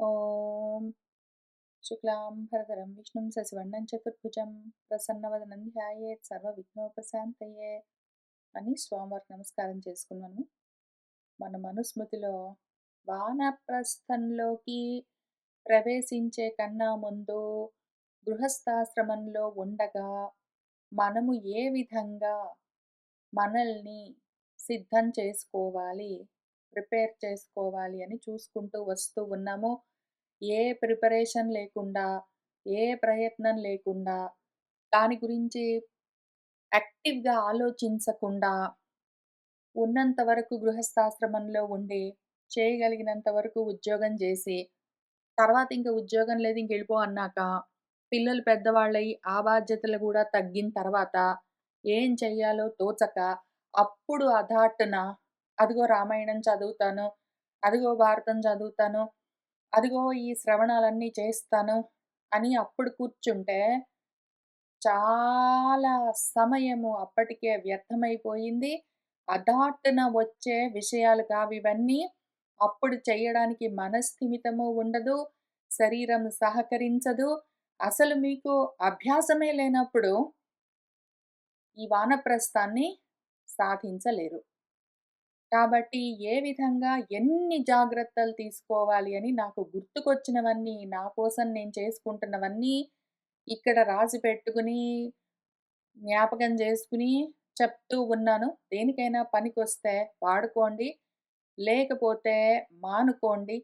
ఓం శుక్లాంబరధరం విష్ణుం శశివర్ణం చతుర్భుజం ప్రసన్నవదనం ధ్యాయేత్ సర్వవిఘ్నోపశాంతయే అని స్వామివారికి నమస్కారం చేసుకున్నాను. మన మనుస్మృతిలో వానప్రస్థంలోకి ప్రవేశించే కన్నా ముందు గృహస్థాశ్రమంలో ఉండగా మనము ఏ విధంగా మనల్ని సిద్ధం చేసుకోవాలి, ప్రిపేర్ చేసుకోవాలి అని చూసుకుంటూ వస్తూ ఉన్నాము. ఏ ప్రిపరేషన్ లేకుండా, ఏ ప్రయత్నం లేకుండా, దాని గురించి యాక్టివ్‌గా ఆలోచించకుండా, ఉన్నంత వరకు గృహస్థాశ్రమంలో ఉండి, చేయగలిగినంత వరకు ఉద్యోగం జేసి, తర్వాత ఇంక ఉద్యోగం లేదు ఇంకెళ్ళిపో అన్నాక, పిల్లలు పెద్దవాళ్ళయి ఆ బాధ్యతలు గూడా తగ్గిన తర్వాత, ఏం చెయ్యాలో తోచక, అప్పుడు అధాటున అదిగో రామాయణం చదువుతాను, అదిగో భారతం చదువుతాను, అదిగో ఈ శ్రవణాలన్నీ చేస్తాను అని అప్పుడు కూర్చుంటే, చాలా సమయము అప్పటికే వ్యర్థమైపోయింది. అధాటున వచ్చే విషయాలు కావివన్నీ. అప్పుడు చెయ్యడానికి మనస్థిమితము ఉండదు. శరీరం సహకరించదు. అసలు మీకు అభ్యాసమే లేనప్పుడు ఈ వానప్రస్థాన్ని సాధించలేరు. కాబట్టి ఏ విధంగా ఎన్ని జాగ్రత్తలు తీసుకోవాలి అని నాకు గుర్తుకొచ్చినవన్నీ, నా కోసం నేను చేసుకుంటున్నవన్నీ ఇక్కడ రాసి పెట్టుకుని, జ్ఞాపకం చేసుకుని చెప్తూ ఉన్నాను. దేనికైనా పనికొస్తే వాడుకోండి. లేకపోతే మానుకోండి.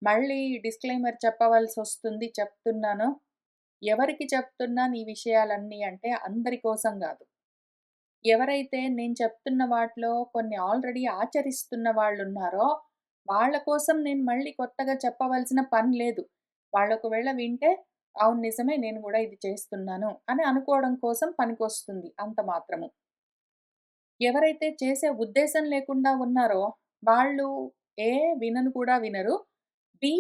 మళ్ళీ డిస్క్లైమర్ చెప్పవలసొస్తుంది చెప్తున్నాను. ఎవరికి చెప్తున్నాను ఈ విషయాలన్నీ అంటే అందరి కోసం గాదు. ఎవరైతే నేను చెప్తున్న వాటిలో కొన్ని ఆల్రెడీ ఆచరిస్తున్న వాళ్ళున్నారో, వాళ్ళ కోసం నేను మళ్ళీ కొత్తగా చెప్పవలసిన పని లేదు. వాళ్ళొకవేళ వింటే, అవును నిజమే నేను గూడా ఇది చేస్తున్నాను అని అనుకోవడం కోసం పనికొస్తుంది అంత మాత్రము. ఎవరైతే చేసే ఉద్దేశం లేకుండా ఉన్నారో, వాళ్ళు ఏ వినను కూడా వినరు. బి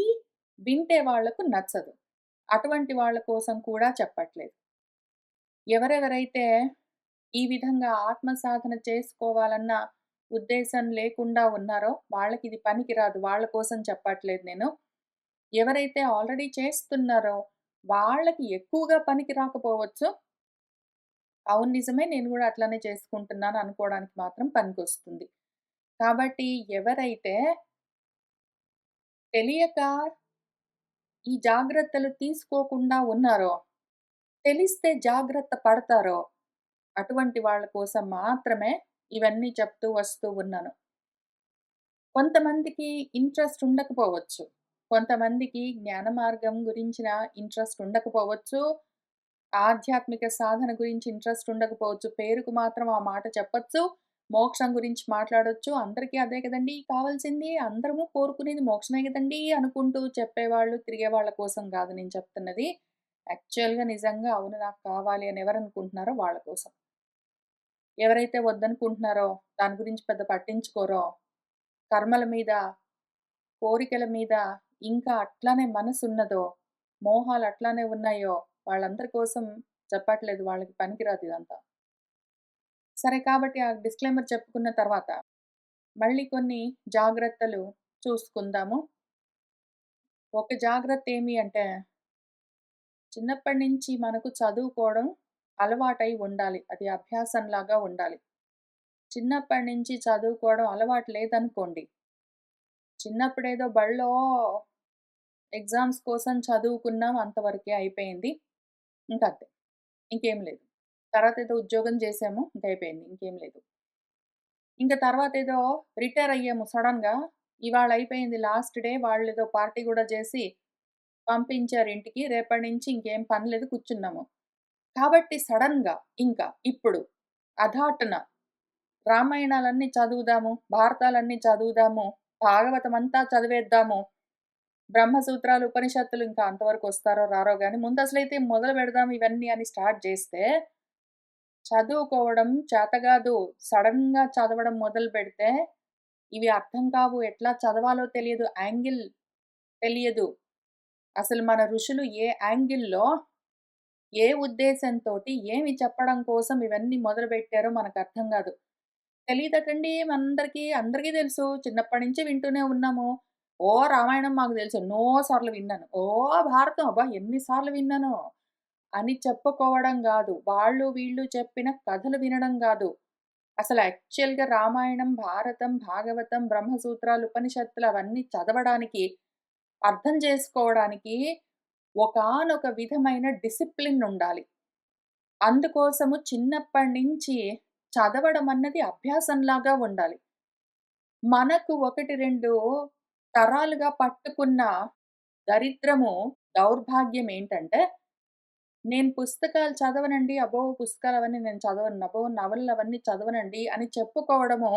వింటే వాళ్ళకు నచ్చదు. అటువంటి వాళ్ళ కోసం కూడా చెప్పట్లేదు. ఎవరెవరైతే ఈ విధంగా ఆత్మ సాధన చేసుకోవాలన్న ఉద్దేశం లేకుండా ఉన్నారో వాళ్ళకిది పనికిరాదు. వాళ్ళ కోసం చెప్పట్లేదు నేను. ఎవరైతే ఆల్రెడీ చేస్తున్నారో వాళ్ళకి ఎక్కువగా పనికి రాకపోవచ్చు. అవును నిజమే నేను గూడా అట్లనే చేసుకుంటున్నాను అనుకోవడానికి మాత్రం పనికొస్తుంది. కాబట్టి ఎవరైతే తెలియక ఈ జాగ్రత్తలు తీసుకోకుండా ఉన్నారో, తెలిస్తే జాగ్రత్త పడతారో అటువంటి వాళ్ళ కోసం మాత్రమే ఇవన్నీ చెప్తూ వస్తూ ఉన్నాను. కొంతమందికి ఇంట్రెస్ట్ ఉండకపోవచ్చు. కొంతమందికి జ్ఞాన మార్గం గురించిన ఇంట్రెస్ట్ ఉండకపోవచ్చు. ఆధ్యాత్మిక సాధన గురించి ఇంట్రెస్ట్ ఉండకపోవచ్చు. పేరుకు మాత్రం ఆ మాట చెప్పొచ్చు. మోక్షం గురించి మాట్లాడొచ్చు. అందరికీ అదే కదండీ కావాల్సింది. అందరము కోరుకునేది మోక్షమే గదండీ అనుకుంటూ చెప్పేవాళ్ళు, తిరిగేవాళ్ళ కోసం గాదు నేను చెప్తున్నది. యాక్చువల్‌గా నిజంగా అవును నాకు కావాలి అని ఎవరనుకుంటున్నారో వాళ్ళ కోసం. ఎవరైతే వద్దనుకుంటున్నారో, దాని గురించి పెద్ద పట్టించుకోరో, కర్మల మీద, కోరికల మీద ఇంకా అట్లానే మనసున్నదో, మోహాలు అట్లానే ఉన్నాయో, వాళ్ళందరి కోసం చెప్పట్లేదు. వాళ్ళకి పనికిరాదు ఇదంతా. సరే కాబట్టి ఆ డిస్క్లైమర్ చెప్పుకున్న తర్వాత, మళ్ళీ కొన్ని జాగ్రత్తలు చూసుకుందాము. ఒక జాగ్రత్త ఏమి అంటే, చిన్నప్పటి నుంచి మనకు చదువుకోవడం అలవాటై ఉండాలి. అది అభ్యాసంలాగా ఉండాలి. చిన్నప్పటి నుంచి చదువుకోవడం అలవాటు లేదనుకోండి, చిన్నప్పుడేదో బడిలో ఎగ్జామ్స్ కోసం చదువుకున్నాం అంతవరకే అయిపోయింది. ఇంకంతే. ఇంకేం లేదు. తర్వాత ఏదో ఉద్యోగం చేసాము. ఇంకయిపోయింది. ఇంకేం లేదు. ఇంక తర్వాతేదో రిటైర్ అయ్యాము సడెన్‌గా. ఇవాళ అయిపోయింది లాస్ట్ డే. వాళ్ళేదో పార్టీ గూడా చేసి పంపించారు ఇంటికి. రేపటి నుంచి ఇంకేం పని లేదు కూర్చున్నాము. కాబట్టి సడెన్‌గా ఇంకా ఇప్పుడు అధాటున రామాయణాలన్నీ చదువుదాము, భారతాలన్నీ చదువుదాము, భాగవతం అంతా చదివేద్దాము, బ్రహ్మసూత్రాలు, ఉపనిషత్తులు ఇంకా అంతవరకు వస్తారో రారో గాని ముందసలైతే మొదలు పెడదాం ఇవన్నీ అని స్టార్ట్ చేస్తే చదువుకోవడం చేతగాదు. సడెన్‌గా చదవడం మొదలుపెడితే, ఇవి అర్థం కావు. ఎట్లా చదవాలో తెలియదు. యాంగిల్ తెలియదు. అసలు మన ఋషులు ఏ యాంగిల్‌లో, ఏ ఉద్దేశంతోటి, ఏమి చెప్పడం కోసం ఇవన్నీ మొదలుపెట్టారో మనకర్థం గాదు. తెలీదటండి మనందరికీ. అందరికీ తెలుసు. చిన్నప్పటి నుంచి వింటూనే ఉన్నాము. రామాయణం మాకు తెలుసు. ఎన్నో సార్లు విన్నాను. భారతం అబ్బా! ఎన్ని సార్లు విన్నానో అని చెప్పుకోవడం గాదు. వాళ్ళు వీళ్ళు చెప్పిన కథలు వినడం గాదు. అసలు యాక్చువల్‌గా రామాయణం, భారతం, భాగవతం, బ్రహ్మసూత్రాలు, ఉపనిషత్తులు అవన్నీ చదవడానికి, అర్థం చేసుకోవడానికి ఒకానొక విధమైన డిసిప్లిన్ ఉండాలి. అందుకోసము చిన్నప్పటి నుంచి చదవడం అన్నది అభ్యాసంలాగా ఉండాలి. మనకు 1, 2 తరాలుగా పట్టుకున్న దరిద్రము, దౌర్భాగ్యం ఏంటంటే, నేను పుస్తకాలు చదవనండి. అబ్బో! పుస్తకాలవన్నీ నేను చదవను. అబ్బో! నవలలవన్నీ చదవనండి అని చెప్పుకోవడము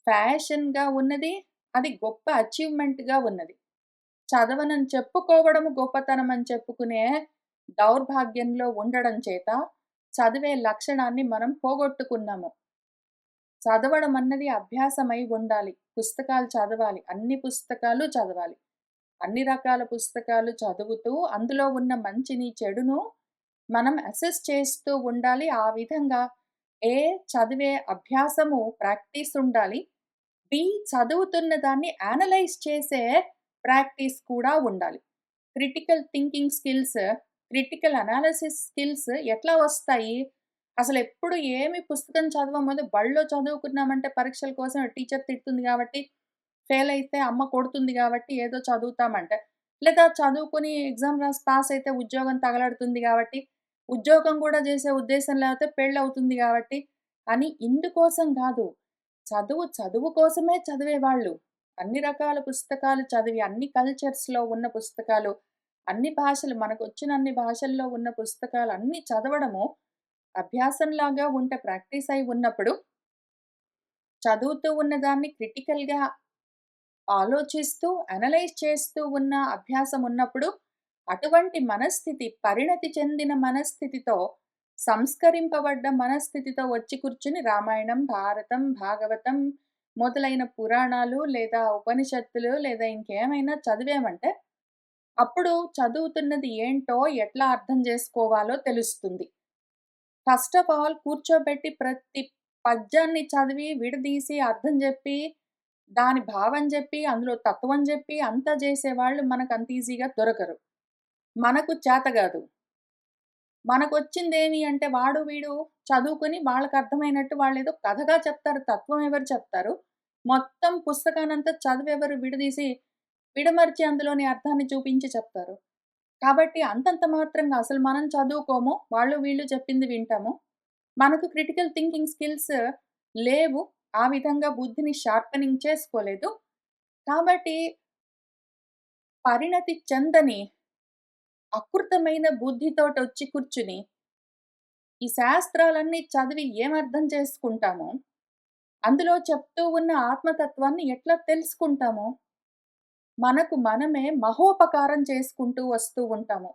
ఫ్యాషన్‌గా ఉన్నది. అది గొప్ప అచీవ్‌మెంట్‌గా ఉన్నది. చదవనని చెప్పుకోవడము గొప్పతనం అని చెప్పుకునే దౌర్భాగ్యంలో ఉండడం చేత, చదివే లక్షణాన్ని మనం పోగొట్టుకున్నాము. చదవడం అన్నది అభ్యాసమై ఉండాలి. పుస్తకాలు చదవాలి. అన్ని పుస్తకాలు చదవాలి. అన్ని రకాల పుస్తకాలు చదువుతూ, అందులో ఉన్న మంచిని, చెడును మనం అసెస్ చేస్తూ ఉండాలి. ఆ విధంగా ఏ చదివే అభ్యాసము ప్రాక్టీస్ ఉండాలి. చదువుతున్న దాన్ని అనలైజ్ చేసే ప్రాక్టీస్ కూడా ఉండాలి. Critical thinking skills, critical analysis skills ఎట్లా వస్తాయి? అసలెప్పుడు ఏమి పుస్తకం చదవముందు బడిలో చదువుకున్నామంటే పరీక్షల కోసం టీచర్ తిడుతుంది గాబట్టి, ఫెయిల్ అయితే అమ్మ కొడుతుంది గాబట్టి ఏదో చదువుతామంటే, లేదా చదువుకొని ఎగ్జామ్ రాసి పాస్ అయితే ఉద్యోగం తగలడుతుంది గాబట్టి, ఉద్యోగం గూడా జేసే ఉద్దేశం లేకపోతే పెళ్ళవుతుంది గాబట్టి అని ఇందుకోసం గాదు. చదువు కోసమే చదివేవాళ్ళు. అన్ని రకాల పుస్తకాలు చదివి, అన్ని కల్చర్స్‌లో ఉన్న పుస్తకాలు, అన్ని భాషలు మనకొచ్చినన్ని భాషల్లో ఉన్న పుస్తకాలన్నీ చదవడము అభ్యాసంలాగా ఉంటే ప్రాక్టీస్ అయి ఉన్నప్పుడు, చదువుతూ ఉన్నదాన్ని క్రిటికల్‌గా ఆలోచిస్తూ, అనలైజ్ చేస్తూ ఉన్న అభ్యాసం ఉన్నప్పుడు, అటువంటి మనస్థితి పరిణతి చెందిన మనస్థితితో, సంస్కరింపబడ్డ మనస్థితితో వచ్చి కూర్చుని రామాయణం, భారతం, భాగవతం మొదలైన పురాణాలు లేదా ఉపనిషత్తులు లేదా ఇంకేమైనా చదివామంటే, అప్పుడు చదువుతున్నది ఏంటో, ఎట్లా అర్థం చేసుకోవాలో తెలుస్తుంది. ఫస్ట్ ఆఫ్ ఆల్ కూర్చోబెట్టి ప్రతి పద్యాన్ని చదివి, విడదీసి, అర్థం జెప్పి, దాని భావం జెప్పి, అందులో తత్వం జెప్పి, అంతా జేసేవాళ్ళు మనకంత ఈజీగా దొరకరు. మనకు చేత గాదు. మనకొచ్చిందేమి అంటే వాడు, వీడు చదువుకొని వాళ్ళకర్థమైనట్టు వాళ్ళేదో కథగా చెప్తారు. తత్వం ఎవరు చెప్తారు? మొత్తం పుస్తకాన్నంతా చదివెవరు విడదీసి, విడమర్చి అందులోని అర్థాన్ని చూపించి చెప్తారు. కాబట్టి అంతంత మాత్రంగా అసలు మనం చదువుకోము. వాళ్ళు వీళ్ళు చెప్పింది వింటాము. మనకు క్రిటికల్ థింకింగ్ స్కిల్స్ లేవు. ఆ విధంగా బుద్ధిని షార్పెనింగ్ చేసుకోలేదు. కాబట్టి పరిణతి చెందని అకృతమైన బుద్ధితోటొచ్చి కూర్చుని, ఈ శాస్త్రాలన్నీ చదివి ఏమర్థం చేసుకుంటామో, అందులో చెప్తూ ఉన్న ఆత్మతత్వాన్ని ఎట్లా తెలుసుకుంటామో, మనకు మనమే మహోపకారం చేసుకుంటూ వస్తూ ఉంటాము.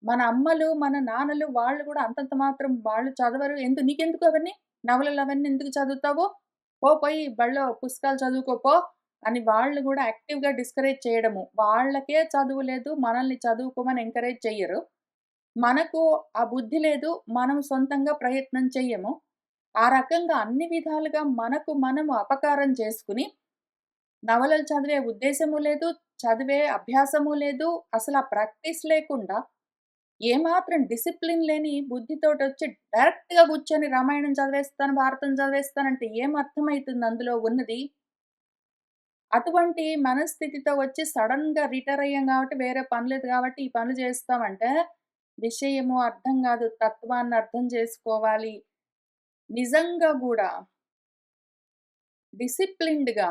మన అమ్మలు, మన నాన్నలు వాళ్ళు గూడా అంతంత మాత్రం వాళ్ళు చదవరు. నీకెందుకు అవన్నీ? నవలలవన్నీ ఎందుకు చదువుతావు? పోయి బడిలో పుస్తకాలు చదువుకో పో అని వాళ్ళు గూడా యాక్టివ్‌గా డిస్కరేజ్ చేయడము. వాళ్ళకే చదువు లేదు. మనల్ని చదువుకోమని ఎంకరేజ్ చెయ్యరు. మనకు ఆ బుద్ధి లేదు. మనం సొంతంగా ప్రయత్నం చెయ్యము. ఆ రకంగా అన్ని విధాలుగా మనకు మనము అపకారం చేసుకొని, నవలలు చదివే ఉద్దేశము లేదు. చదివే అభ్యాసము లేదు. అసల ఆ ప్రాక్టీస్ లేకుండా ఏమాత్రం డిసిప్లిన్ లేని బుద్ధితోటొచ్చి డైరెక్ట్‌గా కూర్చొని రామాయణం చదివేస్తాను, భారతం చదివేస్తానంటే ఏం అర్థమైతుంది అందులో ఉన్నది? అటువంటి మనస్థితితో వచ్చి సడెన్‌గా రిటైర్ అయ్యాం కాబట్టి వేరే పని లేదు కాబట్టి ఈ పనులు చేస్తామంటే, విషయము అర్థం గాదు. తత్వాన్ని అర్థం చేసుకోవాలి. నిజంగా గూడా డిసిప్లిన్డ్‌గా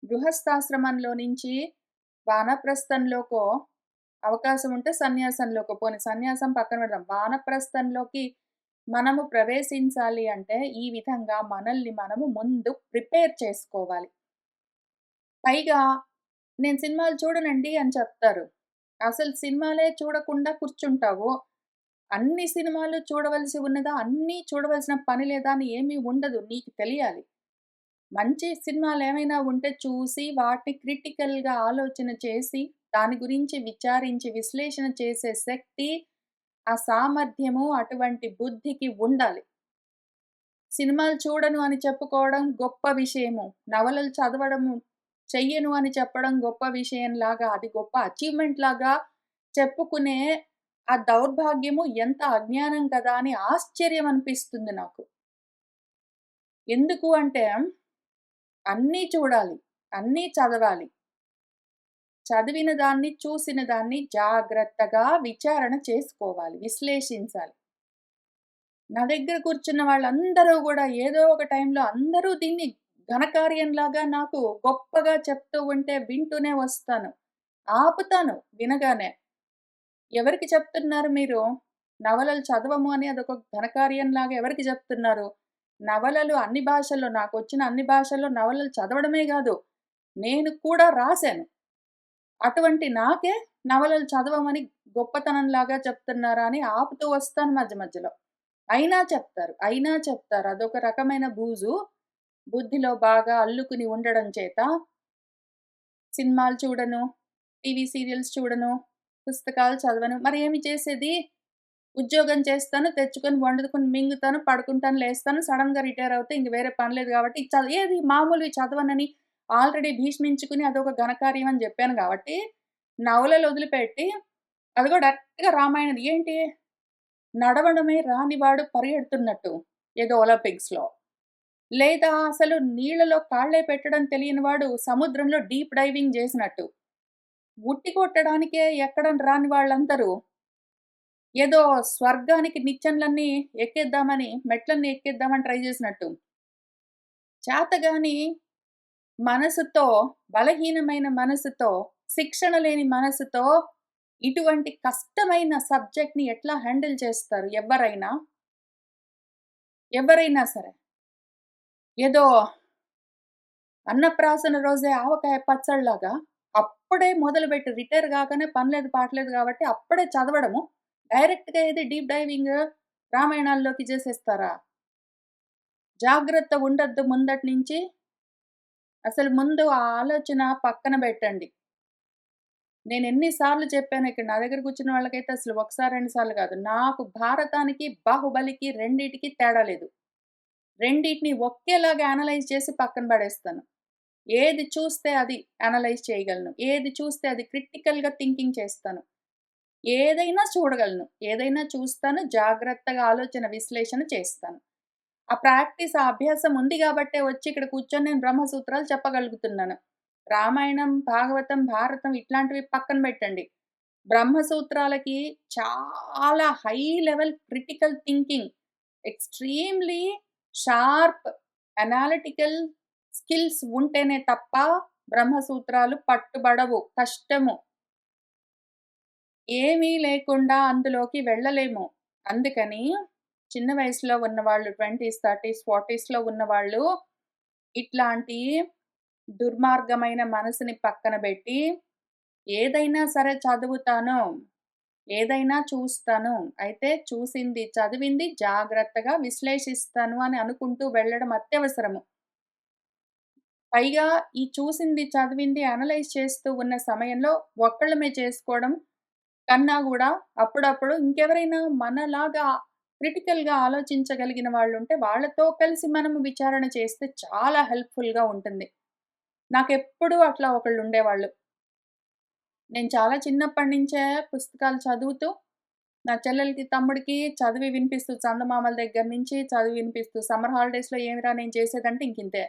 గృహస్థాశ్రమంలో నుంచి వానప్రస్థంలోకో అవకాశం ఉంటే సన్యాసంలోకో పోనీ సన్యాసం పక్కన పెడదాం. వానప్రస్థంలోకి మనము ప్రవేశించాలి అంటే ఈ విధంగా మనల్ని మనము ముందు ప్రిపేర్ చేసుకోవాలి. పైగా నేను సినిమాలు చూడనండి అని చెప్తారు. అసలు సినిమాలే చూడకుండా కూర్చుంటావు. అన్ని సినిమాలు చూడవలసి ఉన్నదా? అన్నీ చూడవలసిన పని లేదా? అని ఏమీ ఉండదు. నీకు తెలియాలి. మంచి సినిమాలేమైనా ఉంటే చూసి, వాటిని క్రిటికల్‌గా ఆలోచన చేసి, దాని గురించి విచారించి, విశ్లేషణ చేసే శక్తి, ఆ సామర్థ్యము అటువంటి బుద్ధికి ఉండాలి. సినిమాలు చూడను అని చెప్పుకోవడం గొప్ప విషయము. నవలలు చదవడము చెయ్యను అని చెప్పడం గొప్ప విషయంలాగా, అది గొప్ప అచీవ్‌మెంట్ లాగా చెప్పుకునే ఆ దౌర్భాగ్యము ఎంత అజ్ఞానం కదా! అని ఆశ్చర్యం అనిపిస్తుంది నాకు. ఎందుకు అంటే అన్నీ చూడాలి. అన్నీ చదవాలి. చదివిన దాన్ని, చూసిన దాన్ని జాగ్రత్తగా విచారణ చేసుకోవాలి. విశ్లేషించాలి. నా దగ్గర కూర్చున్న వాళ్ళందరూ గూడా ఏదో ఒక టైంలో అందరూ దీన్ని ఘనకార్యంలాగా నాకు గొప్పగా చెప్తూ ఉంటే వింటూనే వస్తాను. ఆపుతాను వినగానే. ఎవరికి చెప్తున్నారు మీరు? నవలలు చదవము అని అదొక ఘనకార్యంలాగా ఎవరికి జెప్తున్నారు? నవలలు అన్ని భాషల్లో నాకొచ్చిన అన్ని భాషల్లో నవలలు చదవడమే గాదు, నేను కూడా రాసాను. అటువంటి నాకే నవలలు చదవమని గొప్పతనంలాగా చెప్తున్నారా అని ఆపుతూ వస్తాను మధ్య మధ్యలో. అయినా చెప్తారు. అయినా చెప్తారు. అదొక రకమైన బూజు. బుద్ధిలో బాగా అల్లుకుని ఉండడం చేత సినిమాలు చూడను, టీవీ సీరియల్స్ చూడను, పుస్తకాలు చదవను. మరి ఏమి చేసేది? ఉద్యోగం చేస్తాను, తెచ్చుకొని వండుకొని మింగుతాను, పడుకుంటాను, లేస్తాను. సడెన్‌గా రిటైర్ అవుతే ఇంక వేరే పని లేదు గాబట్టి ఏది మామూలువి చదవనని ఆల్రెడీ భీష్మించుకుని అదొక ఘనకార్యం అని జెప్పాను గాబట్టి, నవలలు వదిలిపెట్టి అదిగో డైరెక్ట్‌గా రామాయణం ఏంటి నడవడమే రానివాడు పరిగెడుతున్నట్టు ఏదో ఒలింపిక్స్‌లో. లేదా అసలు నీళ్ళలో కాళ్ళే పెట్టడం తెలియని వాడు సముద్రంలో డీప్ డైవింగ్ జేసినట్టు. ఉట్టి కొట్టడానికే ఎక్కడం రాని వాళ్ళందరూ ఏదో స్వర్గానికి నిచ్చెనలన్నీ ఎక్కేద్దామని మెట్లన్నీ ఎక్కేద్దామని ట్రై జేసినట్టు. చేతగాని మనసుతో, బలహీనమైన మనసుతో, శిక్షణ లేని మనసుతో ఇటువంటి కష్టమైన సబ్జెక్ట్‌ని ఎట్లా హ్యాండిల్ చేస్తారు ఎవ్వరైనా? ఎవ్వరైనా సరే. ఏదో అన్నప్రాసన రోజే ఆవకాయ పచ్చడిలాగా అప్పుడే మొదలుపెట్టి రిటైర్ గాగానే పని లేదు, పాట లేదు గాబట్టి అప్పుడే చదవడము. డైరెక్ట్‌గా ఏది డీప్ డైవింగ్ రామాయణాల్లోకి చేసేస్తారా? జాగ్రత్త ఉండొద్దు ముందటి నుంచి. అసలు ముందు ఆ ఆలోచన పక్కన బెట్టండి. నేనెన్ని సార్లు చెప్పానో ఇక్కడ నా దగ్గర కూర్చున్న వాళ్ళకైతే అసలు ఒకసారి, 2 సార్లు కాదు. నాకు 'భారతానికి', 'బాహుబలికి' రెండిటికి తేడా లేదు. రెండిటిని ఒకేలాగా అనలైజ్ చేసి పక్కన పడేస్తాను. ఏది చూస్తే అది అనలైజ్ చేయగలను. ఏది చూస్తే అది క్రిటికల్‌గా థింకింగ్ చేస్తాను. ఏదైనా చూడగలను. ఏదైనా చూస్తాను. జాగ్రత్తగా ఆలోచన విశ్లేషణ చేస్తాను. ఆ ప్రాక్టీస్, ఆ అభ్యాసం ఉంది గాబట్టే వచ్చి ఇక్కడ కూర్చొని నేను బ్రహ్మసూత్రాలు చెప్పగలుగుతున్నాను. రామాయణం, భాగవతం, భారతం ఇట్లాంటివి పక్కన బెట్టండి. బ్రహ్మసూత్రాలకి చాలా high level critical thinking, extremely sharp analytical skills ఉంటేనే తప్ప బ్రహ్మసూత్రాలు పట్టుబడవు. కష్టము. ఏమీ లేకుండా అందులోకి వెళ్ళలేము. అందుకని చిన్న వయసులో ఉన్నవాళ్ళు 20స్, 30స్, 40స్‌లో ఉన్నవాళ్ళు ఇట్లాంటి దుర్మార్గమైన మనసుని పక్కన బెట్టి, ఏదైనా సరే చదువుతాను. ఏదైనా చూస్తాను. అయితే చూసింది, చదివింది జాగ్రత్తగా విశ్లేషిస్తాను అని అనుకుంటూ వెళ్ళడం అత్యవసరము. పైగా ఈ చూసింది, చదివింది అనలైజ్ చేస్తూ ఉన్న సమయంలో ఒక్కళ్ళమే చేసుకోవడం కన్నా గూడా అప్పుడప్పుడు ఇంకెవరైనా మనలాగా క్రిటికల్‌గా ఆలోచించగలిగిన వాళ్ళుంటే వాళ్ళతో కలిసి మనము విచారణ చేస్తే చాలా హెల్ప్‌ఫుల్‌గా ఉంటుంది. నాకెప్పుడూ అట్లా ఒకళ్ళుండేవాళ్ళు. నేను చాలా చిన్నప్పటి నుంచే పుస్తకాలు చదువుతూ, నా చెల్లెలకి, తమ్ముడికి చదివి వినిపిస్తూ చందమామల దగ్గర నుంచి చదివి వినిపిస్తూ సమ్మర్ హాలిడేస్‌లో ఏమిరా నేను చేసేదంటే ఇంకింతే.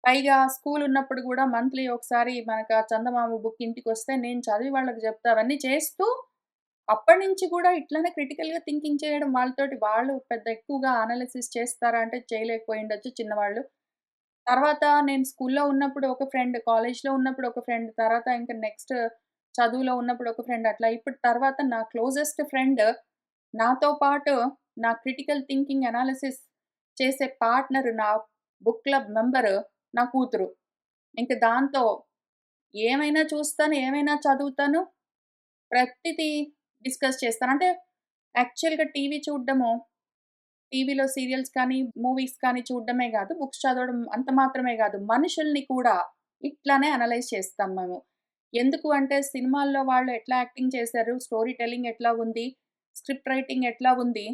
పైగా స్కూలున్నప్పుడు గూడా మంత్లీ ఒకసారి మనకా చందమామ బుక్ ఇంటికొస్తే నేను చదివి వాళ్ళకి జెప్తా. అవన్నీ చేస్తూ అప్పటినుంచి గూడా ఇట్లనే క్రిటికల్‌గా థింకింగ్ చేయడం వాళ్ళతోటి వాళ్ళు పెద్ద ఎక్కువగా అనాలిసిస్ చేస్తారా అంటే చేయలేకపోయుండొచ్చు చిన్నవాళ్ళు. తర్వాత నేను స్కూల్లో ఉన్నప్పుడు ఒక ఫ్రెండ్, కాలేజ్‌లో ఉన్నప్పుడు ఒక ఫ్రెండ్, తర్వాత ఇంక నెక్స్ట్ చదువులో ఉన్నప్పుడు ఒక ఫ్రెండ్ అట్లా. ఇప్పుడు తర్వాత నా క్లోజెస్ట్ ఫ్రెండ్ నాతో పాటు నా క్రిటికల్ థింకింగ్ అనాలిసిస్ చేసే పార్ట్నర్, నా బుక్ క్లబ్ మెంబరు నా కూతురు. ఇంక దాంతో ఏమైనా చూస్తాను, ఏమైనా చదువుతాను, ప్రతిదీ డిస్కస్ చేస్తాను. అంటే యాక్చువల్‌గా టీవీ చూడ్డము, టీవీలో సీరియల్స్ కానీ, మూవీస్ కానీ చూడడమే గాదు, బుక్స్ చదవడం అంత మాత్రమే గాదు, మనుషుల్ని కూడా ఇట్లానే అనలైజ్ చేస్తాం మేము. ఎందుకు అంటే సినిమాల్లో వాళ్ళు ఎట్లా యాక్టింగ్ చేశారు, స్టోరీ టెల్లింగ్ ఎట్లా ఉంది, స్క్రిప్ట్ రైటింగ్ ఎట్లా ఉంది,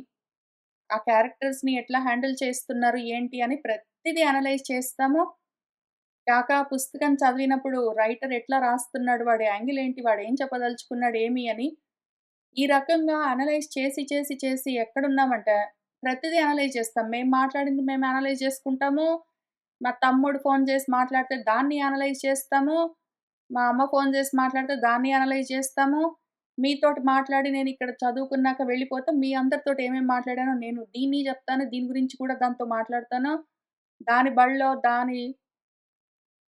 ఆ క్యారెక్టర్స్‌ని ఎట్లా హ్యాండిల్ చేస్తున్నారు, ఏంటి అని ప్రతిదీ అనలైజ్ చేస్తాము. కాక పుస్తకం చదివినప్పుడు రైటర్ ఎట్లా రాస్తున్నాడు, వాడి యాంగిల్ ఏంటి, వాడేం చెప్పదలుచుకున్నాడు ఏమి అని, ఈ రకంగా అనలైజ్ చేసి ఎక్కడున్నామంటే ప్రతిదీ అనలైజ్ చేస్తాం. మేము మాట్లాడింది మేము అనలైజ్ చేసుకుంటాము. మా తమ్ముడు ఫోను చేసి మాట్లాడితే దాన్ని అనలైజ్ చేస్తాము. మా అమ్మ ఫోను చేసి మాట్లాడితే దాన్ని అనలైజ్ చేస్తాము. మీతోటి మాట్లాడి నేనిక్కడ చదువుకున్నాక వెళ్ళిపోతే మీ అందరితోటి ఏమేమి మాట్లాడానో నేను దీన్ని జెప్తాను. దీని గురించి కూడా దానితో మాట్లాడతాను. దాని బడిలో, దాని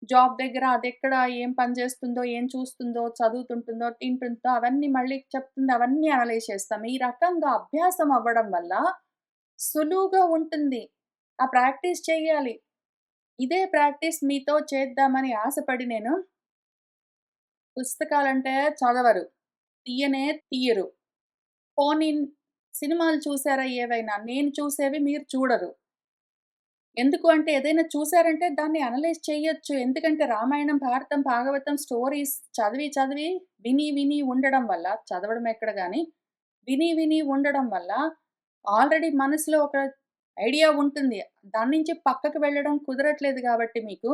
జాబ్ దగ్గర అదెక్కడ ఏం పని చేస్తుందో, ఏం చూస్తుందో, చదువుతుంటుందో, తింటుందో అవన్నీ మళ్ళీ చెప్తుంది. అవన్నీ అనలైజ్ చేస్తాం. ఈ రకంగా అభ్యాసం అవ్వడం వల్ల సులువుగా ఉంటుంది. ఆ ప్రాక్టీస్ చెయ్యాలి. ఇదే ప్రాక్టీస్ మీతో చేద్దామని ఆశపడి నేను పుస్తకాలంటే చదవరు. తీయనే తీయరు. పోనీ సినిమాలు చూసారా ఏవైనా? నేను చూసేవి మీరు చూడరు. ఎందుకు అంటే ఏదైనా చూసారంటే దాన్ని అనలైజ్ చేయొచ్చు. ఎందుకంటే రామాయణం, భారతం, భాగవతం స్టోరీస్ చదివి విని ఉండడం వల్ల చదవడం ఎక్కడ గాని, విని ఉండడం వల్ల ఆల్రెడీ మనసులో ఒక ఐడియా ఉంటుంది. దాని నుంచి పక్కకు వెళ్ళడం కుదరట్లేదు గాబట్టి మీకు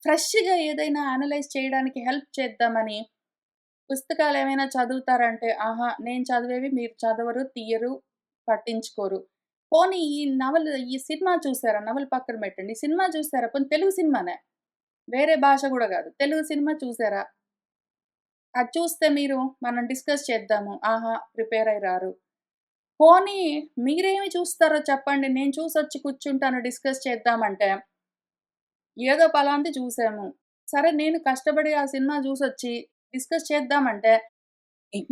ఫ్రెష్‌గా ఏదైనా అనలైజ్ చేయడానికి హెల్ప్ చేద్దామని పుస్తకాలేమైనా చదువుతారంటే, ఆహా! నేను చదివేవి మీరు చదవరు, తీయరు, పట్టించుకోరు. పోనీ ఈ సినిమా చూసారా? నవల పక్కన పెట్టండి. ఈ సినిమా చూసారా? పోనీ తెలుగు సినిమానే. వేరే భాష గూడా గాదు. తెలుగు సినిమా చూసారా? అది చూస్తే మనం డిస్కస్ చేద్దాము. ఆహా! ప్రిపేర్ అయ్యి రారు. పోనీ మీరేమి చూస్తారో చెప్పండి. నేను చూసొచ్చి కూర్చుంటాను డిస్కస్ చేద్దామంటే, ఏదో పలాంది చూసాము. సరే నేను కష్టపడి ఆ సినిమా చూసొచ్చి డిస్కస్ చేద్దామంటే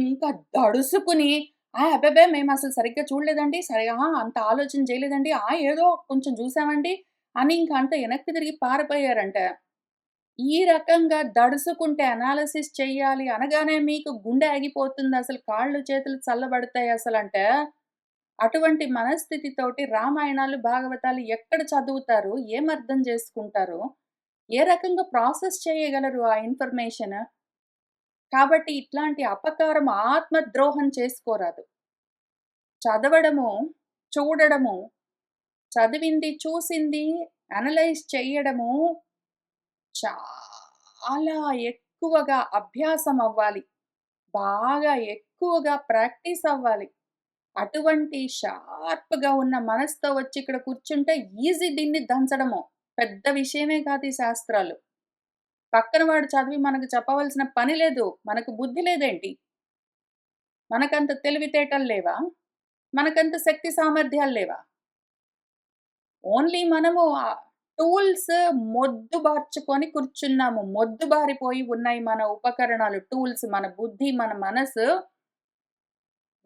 ఇంకా దడుసుకుని, అబ్బబ్బే! మేమసలు సరిగ్గా చూడలేదండి. అంత ఆలోచన చేయలేదండి. ఏదో కొంచెం చూసామండి అని ఇంక అంత ఎనక్కి తిరిగి పారిపోయారంటే, ఈ రకంగా దడుసుకుంటే అనాలిసిస్ చెయ్యాలి అనగానే మీకు గుండె ఆగిపోతుందసలు, కాళ్ళు చేతులు చల్లబడతాయసలంటే, అటువంటి మనస్థితితోటి రామాయణాలు, భాగవతాలు ఎక్కడ చదువుతారు? ఏం అర్థం చేసుకుంటారు? ఏ రకంగా ప్రాసెస్ చేయగలరు ఆ ఇన్ఫర్మేషన్? కాబట్టి ఇట్లాంటి అపకారం ఆత్మద్రోహం చేసుకోరాదు. చదవడము, చూడడము, చదివింది, చూసింది అనలైజ్ చెయ్యడము చాలా ఎక్కువగా అభ్యాసం అవ్వాలి. బాగా ఎక్కువగా ప్రాక్టీస్ అవ్వాలి. అటువంటి షార్ప్‌గా ఉన్న మనసుతో వచ్చి ఇక్కడ కూర్చుంటే ఈజీ దీన్ని దంచడము. పెద్ద విషయమే కాదు ఈ శాస్త్రాలు. పక్కన వాడు చదివి మనకు చెప్పవలసిన పని లేదు. మనకు బుద్ధి లేదేంటి? మనకంత తెలివితేటలు లేవా? మనకంత శక్తి సామర్థ్యాలు లేవా? ఓన్లీ మనము టూల్స్ మొద్దుబార్చుకొని కూర్చున్నాము. మొద్దుబారిపోయి ఉన్నాయి మన ఉపకరణాలు, టూల్స్, మన బుద్ధి, మన మనసు.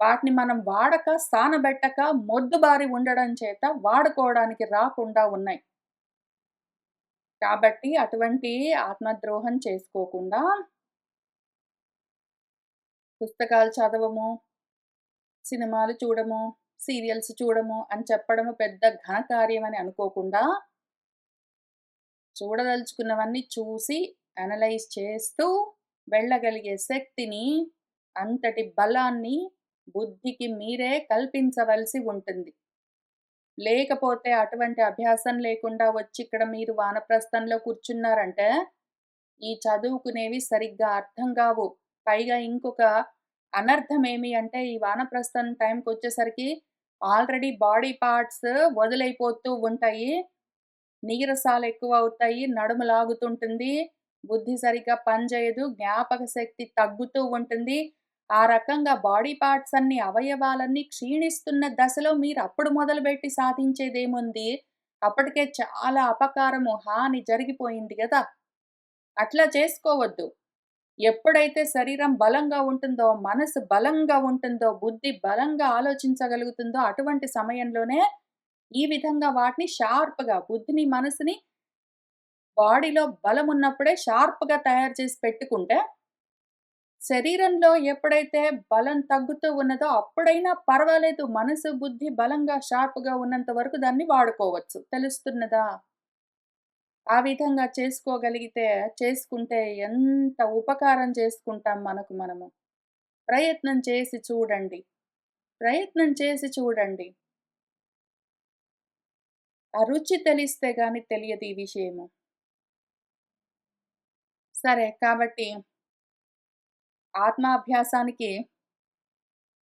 వాటిని మనం వాడక, సానబెట్టక మొద్దుబారి ఉండడం చేత వాడుకోవడానికి రాకుండా ఉన్నాయి. కాబట్టి అటువంటి ఆత్మద్రోహం చేసుకోకుండా పుస్తకాలు చదవము, సినిమాలు చూడము, సీరియల్స్ చూడము అని చెప్పడము పెద్ద ఘనకార్యం అని అనుకోకుండా, చూడదలుచుకున్నవన్నీ చూసి అనలైజ్ చేస్తూ వెళ్ళగలిగే శక్తిని, అంతటి బలాన్ని బుద్ధికి మీరే కల్పించవలసి ఉంటుంది. లేకపోతే అటువంటి అభ్యాసం లేకుండా వచ్చి ఇక్కడ మీరు వానప్రస్థంలో కూర్చున్నారంటే, ఈ చదువుకునేవి సరిగ్గా అర్థం గావు. పైగా ఇంకొక అనర్థమేమి అంటే, ఈ వానప్రస్థం టైంకొచ్చేసరికి ఆల్రెడీ బాడీ పార్ట్స్ వదులైపోతూ ఉంటాయి. నీరసాలెక్కువవుతాయి. నడుము లాగుతుంటుంది. బుద్ధి సరిగ్గా పనిచేయదు. జ్ఞాపక శక్తి తగ్గుతూ ఉంటుంది. ఆ రకంగా బాడీ పార్ట్స్ అన్నీ, అవయవాలన్నీ క్షీణిస్తున్న దశలో మీరప్పుడు మొదలుబెట్టి సాధించేదేముంది? అప్పటికే చాలా అపకారము, హాని జరిగిపోయింది గదా! అట్లా చేసుకోవద్దు. ఎప్పుడైతే శరీరం బలంగా ఉంటుందో, మనసు బలంగా ఉంటుందో, బుద్ధి బలంగా ఆలోచించగలుగుతుందో అటువంటి సమయంలోనే ఈ విధంగా వాటిని షార్ప్‌గా బుద్ధిని, మనసుని బాడీలో బలమున్నప్పుడే షార్ప్‌గా తయారు చేసి పెట్టుకుంటే, శరీరంలో ఎప్పుడైతే బలం తగ్గుతూ ఉన్నదో అప్పుడైనా పర్వాలేదు. మనసు, బుద్ధి బలంగా, షార్ప్‌గా ఉన్నంత వరకు దాన్ని వాడుకోవచ్చు. తెలుస్తున్నదా? ఆ విధంగా చేసుకుంటే ఎంత ఉపకారం చేసుకుంటాం మనకు మనము. ప్రయత్నం చేసి చూడండి. ప్రయత్నం చేసి చూడండి. ఆ రుచి తెలిస్తే గాని తెలియదు ఈ విషయము. సరే కాబట్టి ఆత్మాభ్యాసానికి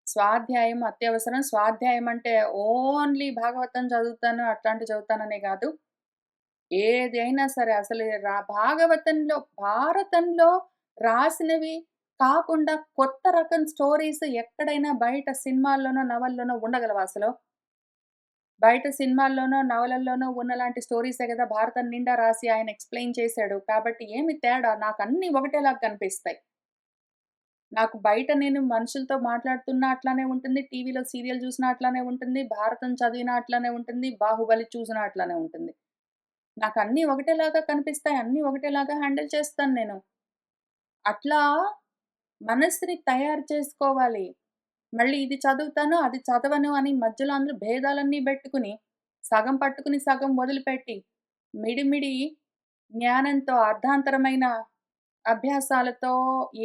స్వాధ్యాయం అత్యవసరం. స్వాధ్యాయం అంటే ఓన్లీ భాగవతం చదువుతాను, అట్లాంటివి చదువుతాననే గాదు. ఏదైనా సరే అసలు భాగవతంలో, భారతంలో రాసినవి కాకుండా కొత్త రకం స్టోరీస్ ఎక్కడైనా బయట సినిమాల్లోనో, నవల్లోనో ఉండగలవా అసలు? బయట సినిమాల్లోనో, నవలల్లోనో ఉన్నలాంటి స్టోరీసే గదా! భారతం నిండా రాసి ఆయన ఎక్స్‌ప్లెయిన్ చేసాడు. కాబట్టి ఏమి తేడా? నాకన్నీ ఒకటేలాగా కనిపిస్తాయి. నాకు బయట నేను మనుషులతో మాట్లాడుతున్నా అట్లానే ఉంటుంది. టీవీలో సీరియల్ చూసినా అట్లానే ఉంటుంది. భారతం చదివినా అట్లానే ఉంటుంది. 'బాహుబలి' చూసినా అట్లానే ఉంటుంది. నాకన్నీ ఒకటేలాగా కనిపిస్తాయి. అన్నీ ఒకటేలాగా హ్యాండిల్ చేస్తాను నేను. అట్లా మనసుని తయారు చేసుకోవాలి. మళ్ళీ ఇది చదువుతాను, అది చదవను అని మధ్యలో అందరూ భేదాలన్నీ బెట్టుకుని, సగం పట్టుకుని, సగం వదిలిపెట్టి, మిడిమిడి జ్ఞానంతో అర్ధాంతరమైన అభ్యాసాలతో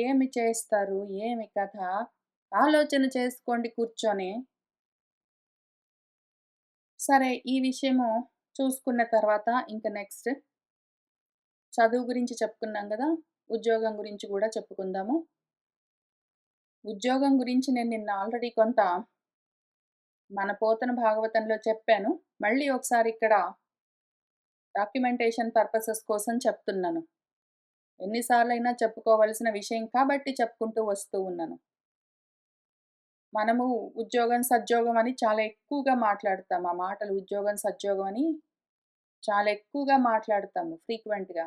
ఏమి చేస్తారు? ఏమి కథ? ఆలోచన చేసుకోండి కూర్చొని. సరే ఈ విషయము చూసుకున్న తర్వాత ఇంక నెక్స్ట్ చదువు గురించి చెప్పుకున్నాం గదా! ఉద్యోగం గురించి గూడా చెప్పుకుందాము. ఉద్యోగం గురించి నేను నిన్న ఆల్రెడీ కొంత మన పోతన భాగవతంలో చెప్పాను. మళ్ళీ ఒకసారి ఇక్కడ డాక్యుమెంటేషన్ పర్పసెస్ కోసం చెప్తున్నాను. ఎన్ని సార్లైనా చెప్పుకోవలసిన విషయం కాబట్టి చెప్పుకుంటూ వస్తూ ఉన్నాను. మనము ఉద్యోగం, సద్యోగం అని చాలా ఎక్కువగా మాట్లాడతాం. ఆ మాటలు ఉద్యోగం, సద్యోగం అని చాలా ఎక్కువగా మాట్లాడతాము ఫ్రీక్వెంట్‌గా.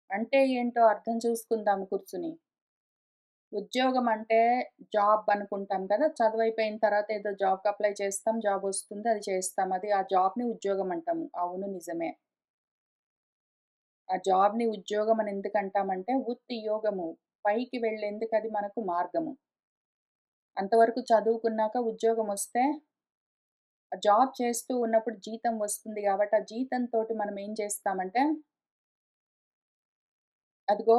అంటే ఏంటో అర్థం చూసుకుందాము కూర్చుని. ఉద్యోగం అంటే జాబ్ అనుకుంటాం కదా! చదువయిపోయిన తర్వాత ఏదో జాబ్‌కి అప్లై చేస్తాం. జాబొస్తుంది. అది చేస్తాం. అది ఆ జాబ్‌ని ఉద్యోగం అంటాము. అవును నిజమే. ఆ జాబ్‌ని ఉద్యోగం అని ఎందుకంటామంటే ఉత్తి యోగము. పైకి వెళ్ళేందుకది మనకు మార్గము. అంతవరకు చదువుకున్నాక ఉద్యోగమొస్తే, ఆ జాబ్ చేస్తూ ఉన్నప్పుడు జీతం వస్తుంది గాబట్టి, ఆ జీతంతోటి మనం ఏం చేస్తామంటే, అదిగో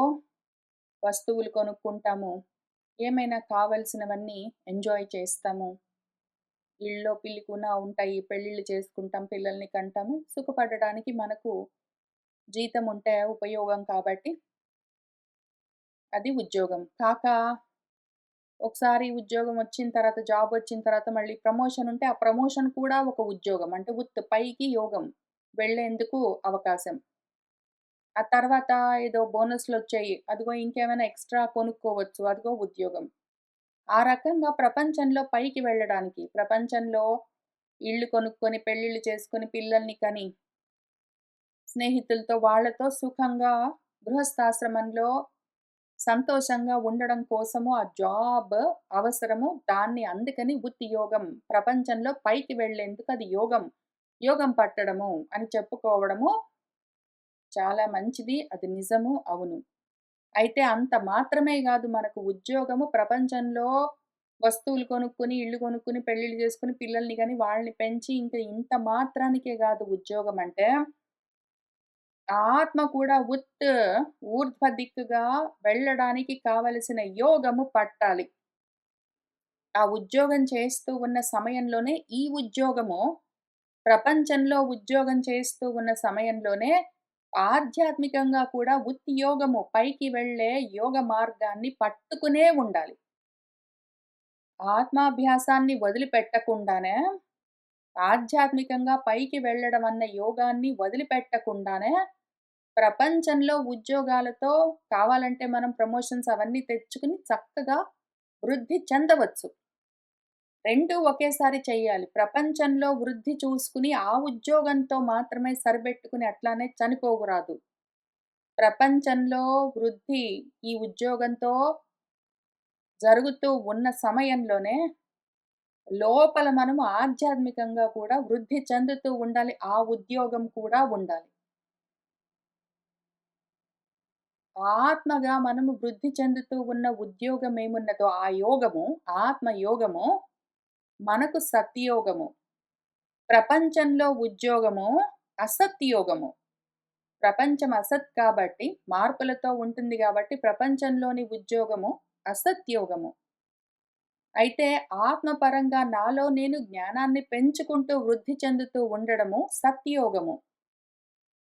వస్తువులు కొనుక్కుంటాము. ఏమైనా కావాల్సినవన్నీ ఎంజాయ్ చేస్తాము. ఇళ్ళలో పిల్లికూన ఉంటాయి. పెళ్ళిళ్ళు చేసుకుంటాం. పిల్లల్ని కంటాము. సుఖపడడానికి మనకు జీతం ఉంటే ఉపయోగం కాబట్టి అది ఉద్యోగం. ఒకసారి ఉద్యోగం వచ్చిన తర్వాత, జాబ్ వచ్చిన తర్వాత మళ్ళీ ప్రమోషన్ ఉంటే, ఆ ప్రమోషన్ కూడా ఒక ఉద్యోగం. అంటే పైకి యోగం. వెళ్ళేందుకు అవకాశం. ఆ తర్వాత ఏదో బోనస్‌లొచ్చాయి. అదిగో ఇంకేమైనా ఎక్స్‌ట్రా కొనుక్కోవచ్చు. అదిగో ఉద్యోగం. ఆ రకంగా ప్రపంచంలో పైకి వెళ్ళడానికి, ప్రపంచంలో ఇల్లు కొనుక్కొని, పెళ్ళిళ్ళు చేసుకొని, పిల్లల్ని కని, స్నేహితులతో వాళ్ళతో సుఖంగా గృహస్థాశ్రమంలో సంతోషంగా ఉండడం కోసము ఆ జాబ్ అవసరము. దాన్ని అందుకని యోగం. ప్రపంచంలో పైకి వెళ్ళేందుకు అది యోగం. యోగం పట్టడము అని చెప్పుకోవడము చాలా మంచిది. అది నిజము. అవును. అయితే అంత మాత్రమే గాదు మనకు ఉద్యోగము ప్రపంచంలో వస్తువులు కొనుక్కొని, ఇల్లు కొనుక్కొని, పెళ్ళిళ్ళు చేసుకొని, పిల్లల్ని గాని వాళ్ళని పెంచి ఇంక ఇంత మాత్రానికే గాదు ఉద్యోగం అంటే ఆత్మ కూడా ఊర్ధ్వ దిక్కుగా వెళ్ళడానికి కావలసిన యోగము పట్టాలి. ఆ ఉద్యోగం చేస్తూ ఉన్న సమయంలోనే ఈ ఉద్యోగము ప్రపంచంలో ఉద్యోగం చేస్తూ ఉన్న సమయంలోనే ఆధ్యాత్మికంగా కూడా యోగము పైకి వెళ్ళే యోగ మార్గాన్ని పట్టుకునే ఉండాలి. ఆత్మాభ్యాసాన్ని వదిలిపెట్టకుండానే ఆధ్యాత్మికంగా పైకి వెళ్ళడం అన్న యోగాన్ని వదిలిపెట్టకుండానే ప్రపంచంలో ఉద్యోగాలతో కావాలంటే మనం ప్రమోషన్స్ అవన్నీ తెచ్చుకుని చక్కగా వృద్ధి చెందవచ్చు. 2 ఒకేసారి చెయ్యాలి. ప్రపంచంలో వృద్ధి చూసుకుని ఆ ఉద్యోగంతో మాత్రమే సరిపెట్టుకుని అట్లానే చనిపోకురాదు. ప్రపంచంలో వృద్ధి ఈ ఉద్యోగంతో జరుగుతూ ఉన్న సమయంలోనే లోపల మనము ఆధ్యాత్మికంగా కూడా వృద్ధి చెందుతూ ఉండాలి. ఆ ఉద్యోగం కూడా ఉండాలి. ఆత్మగా మనము వృద్ధి చెందుతూ ఉన్న ఉద్యోగం ఏమున్నదో ఆ యోగము, ఆత్మ యోగము మనకు సత్యయోగము. ప్రపంచంలో ఉద్యోగము అసత్యోగము. ప్రపంచం అసత్ కాబట్టి మార్పులతో ఉంటుంది గాబట్టి ప్రపంచంలోని ఉద్యోగము అసత్యోగము. అయితే ఆత్మపరంగా నాలో నేను జ్ఞానాన్ని పెంచుకుంటూ వృద్ధి చెందుతూ ఉండడము సత్యోగము.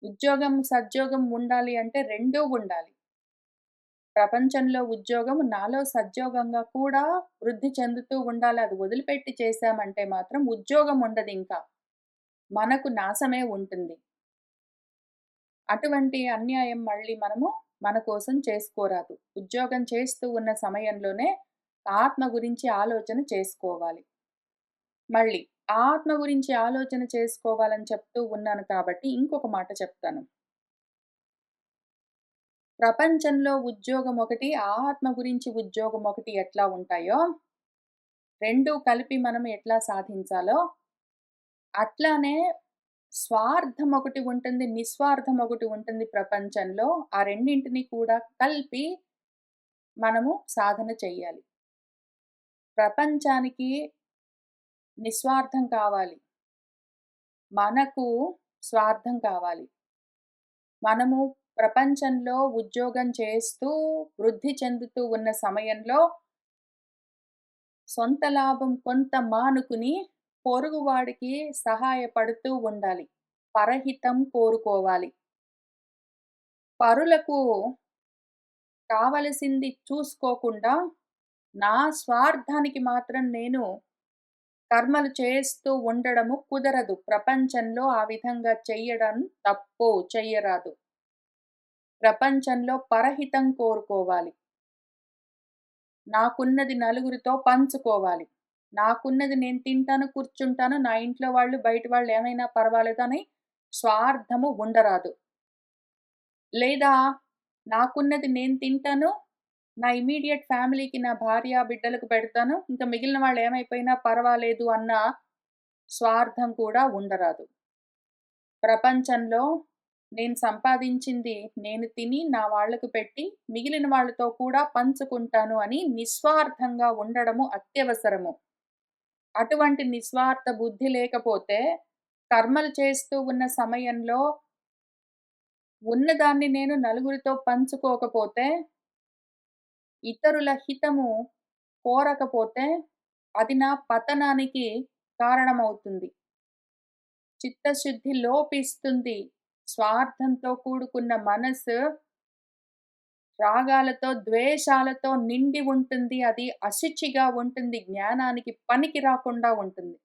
ఉద్యోగం, సద్యోగం ఉండాలి అంటే రెండూ ఉండాలి. ప్రపంచంలో ఉద్యోగం నాలో సద్యోగంగా కూడా వృద్ధి చెందుతూ ఉండాలి. అది వదిలిపెట్టి చేశామంటే మాత్రం ఉద్యోగం ఉండదింకా. మనకు నాశమే ఉంటుంది. అటువంటి అన్యాయం మళ్ళీ మనము మన కోసం చేసుకోరాదు. ఉద్యోగం చేస్తూ ఉన్న సమయంలోనే ఆత్మ గురించి ఆలోచన చేసుకోవాలి. మళ్ళీ ఆత్మ గురించి ఆలోచన చేసుకోవాలని చెప్తూ ఉన్నాను కాబట్టి ఇంకొక మాట చెప్తాను. ప్రపంచంలో ఉద్యోగం ఒకటి, ఆత్మ గురించి ఉద్యోగం ఒకటి ఎట్లా ఉంటాయో, 2 కలిపి మనం ఎట్లా సాధించాలో, అట్లానే స్వార్థం ఒకటి ఉంటుంది, నిస్వార్థం ఒకటి ఉంటుంది ప్రపంచంలో. ఆ రెండింటిని కూడా కలిపి మనము సాధన చెయ్యాలి. ప్రపంచానికి నిస్వార్థం కావాలి. మనకు స్వార్థం కావాలి. మనము ప్రపంచంలో ఉద్యోగం చేస్తూ, వృద్ధి చెందుతూ ఉన్న సమయంలో సొంత లాభం కొంత మానుకుని, పొరుగువాడికి సహాయపడుతూ ఉండాలి. పరహితం కోరుకోవాలి. పరులకు కావలసింది చూసుకోకుండా, నా స్వార్థానికి మాత్రం నేను కర్మలు చేస్తూ ఉండడము కుదరదు. ప్రపంచంలో ఆ విధంగా చెయ్యడం తప్పు. చెయ్యరాదు. ప్రపంచంలో పరహితం కోరుకోవాలి. నాకున్నది నలుగురితో పంచుకోవాలి. నాకున్నది నేను తింటాను, కూర్చుంటాను. నా ఇంట్లో వాళ్ళు, బయట వాళ్ళు ఏమైనా పర్వాలేదని స్వార్థము ఉండరాదు. లేదా నాకున్నది నేను తింటాను. నా ఇమ్మీడియేట్ ఫ్యామిలీకి, నా భార్య, బిడ్డలకు పెడతాను. ఇంక మిగిలిన వాళ్ళు ఏమైపోయినా పర్వాలేదు అన్న స్వార్థం కూడా ఉండరాదు. ప్రపంచంలో నేను సంపాదించింది నేను తిని, నా వాళ్ళకు పెట్టి, మిగిలిన వాళ్ళతో కూడా పంచుకుంటాను అని నిస్వార్థంగా ఉండడము అత్యవసరము. అటువంటి నిస్వార్థ బుద్ధి లేకపోతే, కర్మలు చేస్తూ ఉన్న సమయంలో ఉన్నదాన్ని నేను నలుగురితో పంచుకోకపోతే, ఇతరుల హితము కోరకపోతే, అది నా పతనానికి కారణమవుతుంది. చిత్తశుద్ధి లోపిస్తుంది. స్వార్థంతో కూడుకున్న మనసు రాగాలతో, ద్వేషాలతో నిండి ఉంటుంది. అది అశుచిగా ఉంటుంది. జ్ఞానానికి పనికి రాకుండా ఉంటుంది.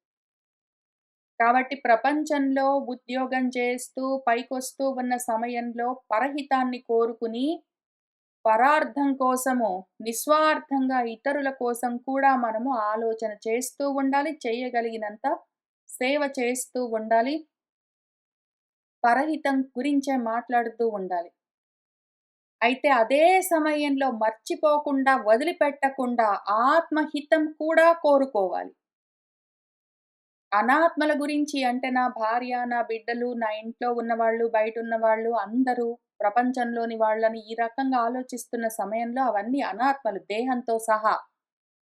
కాబట్టి ప్రపంచంలో ఉద్యోగం చేస్తూ పైకొస్తూ ఉన్న సమయంలో పరహితాన్ని కోరుకుని, పరార్థం కోసము నిస్వార్థంగా ఇతరుల కోసం కూడా మనము ఆలోచన చేస్తూ ఉండాలి. చేయగలిగినంత సేవ చేస్తూ ఉండాలి. పరహితం గురించే మాట్లాడుతూ ఉండాలి. అయితే అదే సమయంలో మర్చిపోకుండా, వదిలిపెట్టకుండా ఆత్మహితం కూడా కోరుకోవాలి. అనాత్మల గురించి అంటే నా భార్య, నా బిడ్డలు, నా ఇంట్లో ఉన్నవాళ్ళు, బయటున్నవాళ్ళు అందరూ ప్రపంచంలోని వాళ్ళని ఈ రకంగా ఆలోచిస్తున్న సమయంలో అవన్నీ అనాత్మలు దేహంతో సహా.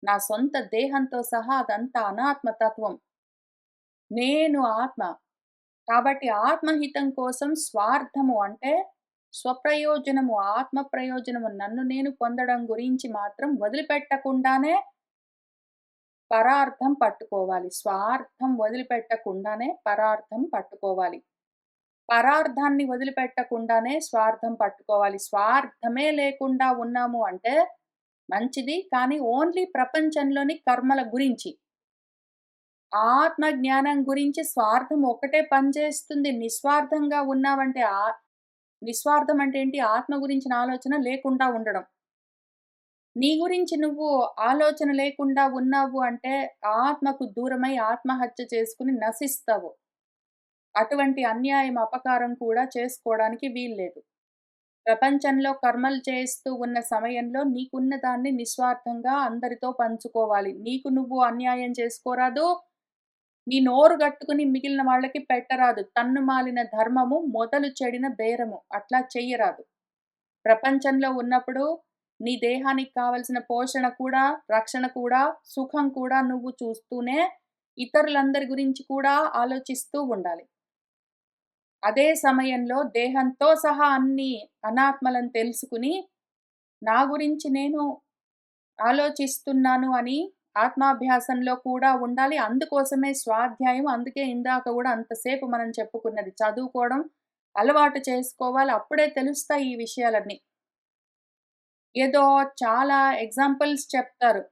నా సొంత దేహంతో సహా అదంతా అనాత్మ తత్వం. నేను ఆత్మ. కాబట్టి ఆత్మహితం కోసం స్వార్థము అంటే స్వప్రయోజనము, ఆత్మ ప్రయోజనము నన్ను నేను పొందడం గురించి మాత్రం వదిలిపెట్టకుండానే పరార్థం పట్టుకోవాలి. స్వార్థం వదిలిపెట్టకుండానే పరార్థం పట్టుకోవాలి. పరార్థాన్ని వదిలిపెట్టకుండానే స్వార్థం పట్టుకోవాలి. స్వార్థమే లేకుండా ఉన్నాము అంటే మంచిది. కానీ ఓన్లీ ప్రపంచంలోని కర్మల గురించి. ఆత్మ జ్ఞానం గురించి స్వార్థం ఒక్కటే పనిచేస్తుంది. నిస్వార్థంగా ఉన్నావంటే నిస్వార్థం అంటే ఏంటి? ఆత్మ గురించిన ఆలోచన లేకుండా ఉండడం. నీ గురించి నువ్వు ఆలోచన లేకుండా ఉన్నావు అంటే ఆత్మకు దూరమై ఆత్మహత్య చేసుకొని నశిస్తావు. అటువంటి అన్యాయం, అపకారం కూడా చేసుకోవడానికి వీల్లేదు. ప్రపంచంలో కర్మలు చేస్తూ ఉన్న సమయంలో నీకున్న దాన్ని నిస్వార్థంగా అందరితో పంచుకోవాలి. నీకు నువ్వు అన్యాయం చేసుకోరాదు. నీ నోరు గట్టుకుని మిగిలిన వాళ్ళకి పెట్టరాదు. తన్నుమాలిన ధర్మము మొదలు చెడిన బేరము. అట్లా చెయ్యరాదు. ప్రపంచంలో ఉన్నప్పుడు నీ దేహానికి కావలసిన పోషణ కూడా, రక్షణ కూడా, సుఖం కూడా నువ్వు చూస్తూనే ఇతరులందరి గురించి కూడా ఆలోచిస్తూ ఉండాలి. అదే సమయంలో దేహంతో సహా అన్ని అనాత్మలను తెలుసుకుని, నా గురించి నేను ఆలోచిస్తున్నాను అని ఆత్మాభ్యాసంలో కూడా ఉండాలి. అందుకోసమే స్వాధ్యాయం. అందుకే ఇందాక గూడా అంతసేపు మనం చెప్పుకున్నది. చదువుకోవడం అలవాటు చేసుకోవాలి. అప్పుడే తెలుస్తాయి ఈ విషయాలన్నీ. ఏదో చాలా ఎగ్జాంపుల్స్ చెప్తారు.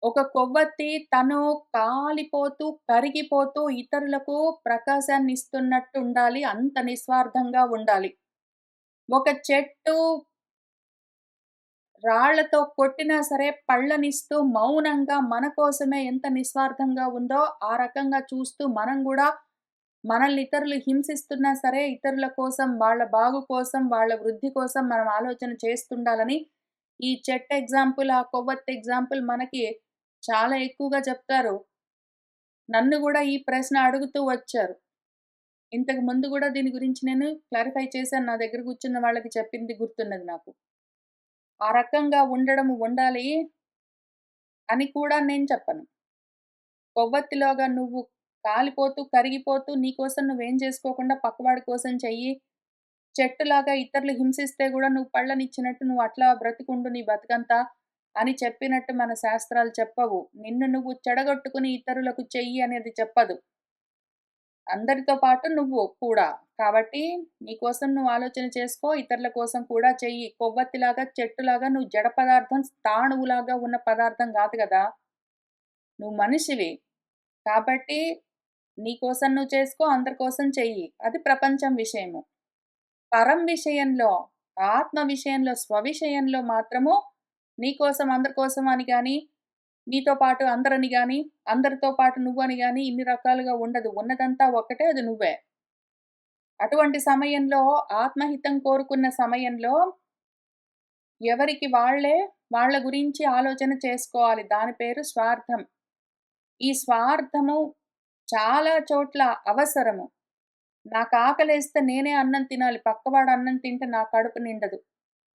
ఒక కొవ్వొత్తి తను కాలిపోతూ, కరిగిపోతూ ఇతరులకు ప్రకాశాన్నిస్తున్నట్టు ఉండాలి. అంత నిస్వార్థంగా ఉండాలి. ఒక చెట్టు రాళ్లతో కొట్టినా సరే పళ్ళనిస్తూ మౌనంగా మన కోసమే ఎంత నిస్వార్థంగా ఉందో, ఆ రకంగా చూస్తూ మనం గూడా మనల్ని ఇతరులు హింసిస్తున్నా సరే, ఇతరుల కోసం, వాళ్ళ బాగు కోసం, వాళ్ళ వృద్ధి కోసం మనం ఆలోచన చేస్తుండాలని ఈ చెట్టు ఎగ్జాంపుల్, ఆ కొవ్వొత్తి ఎగ్జాంపుల్ మనకి చాలా ఎక్కువగా చెప్తారు. నన్ను గూడా ఈ ప్రశ్న అడుగుతూ వచ్చారు. ఇంతకు ముందు గూడా దీని గురించి నేను క్లారిఫై చేశాను. నా దగ్గర కూర్చున్న వాళ్ళకి చెప్పింది గుర్తున్నది నాకు. ఆ రకంగా ఉండాలి అని కూడా నేను చెప్పను. కొవ్వొత్తిలోగా నువ్వు కాలిపోతూ, కరిగిపోతూ నీకోసం నువ్వేం చేసుకోకుండా పక్కవాడి కోసం చెయ్యి. చెట్టులాగా ఇతరులు హింసిస్తే గూడా నువ్వు పళ్ళనిచ్చినట్టు నువ్వు అట్లా బ్రతికుండు నీ బతుకంతా అని చెప్పినట్టు మన శాస్త్రాలు చెప్పవు. నిన్ను నువ్వు చెడగొట్టుకుని ఇతరులకు చెయ్యి అనేది చెప్పదు. అందరితో పాటు నువ్వు కూడా. కాబట్టి నీకోసం నువ్వు ఆలోచన చేసుకో. ఇతరుల కోసం కూడా చెయ్యి. కొవ్వొత్తిలాగా, చెట్టులాగా నువ్వు జడ పదార్థం, స్థాణువులాగా ఉన్న పదార్థం గాదు గదా! నువ్వు మనిషివి. కాబట్టి నీ కోసం నువ్వు చేసుకో. అందరి కోసం చెయ్యి. అది ప్రపంచం విషయము. పరం విషయంలో, ఆత్మ విషయంలో, స్వవిషయంలో మాత్రము నీకోసం, అందరి కోసం అని గాని, నీతో పాటు అందరని గాని, అందరితో పాటు నువ్వని గాని ఇన్ని రకాలుగా ఉండదు. ఉన్నదంతా ఒక్కటే అది నువ్వే. అటువంటి సమయంలో ఆత్మహితం కోరుకున్న సమయంలో ఎవరికి వాళ్ళే వాళ్ళ గురించి ఆలోచన చేసుకోవాలి. దాని పేరు స్వార్థం. ఈ స్వార్థము చాలా చోట్ల అవసరము. నాకు ఆకలేస్తే నేనే అన్నం తినాలి. పక్కవాడు అన్నం తింటే నా కడుపు నిండదు.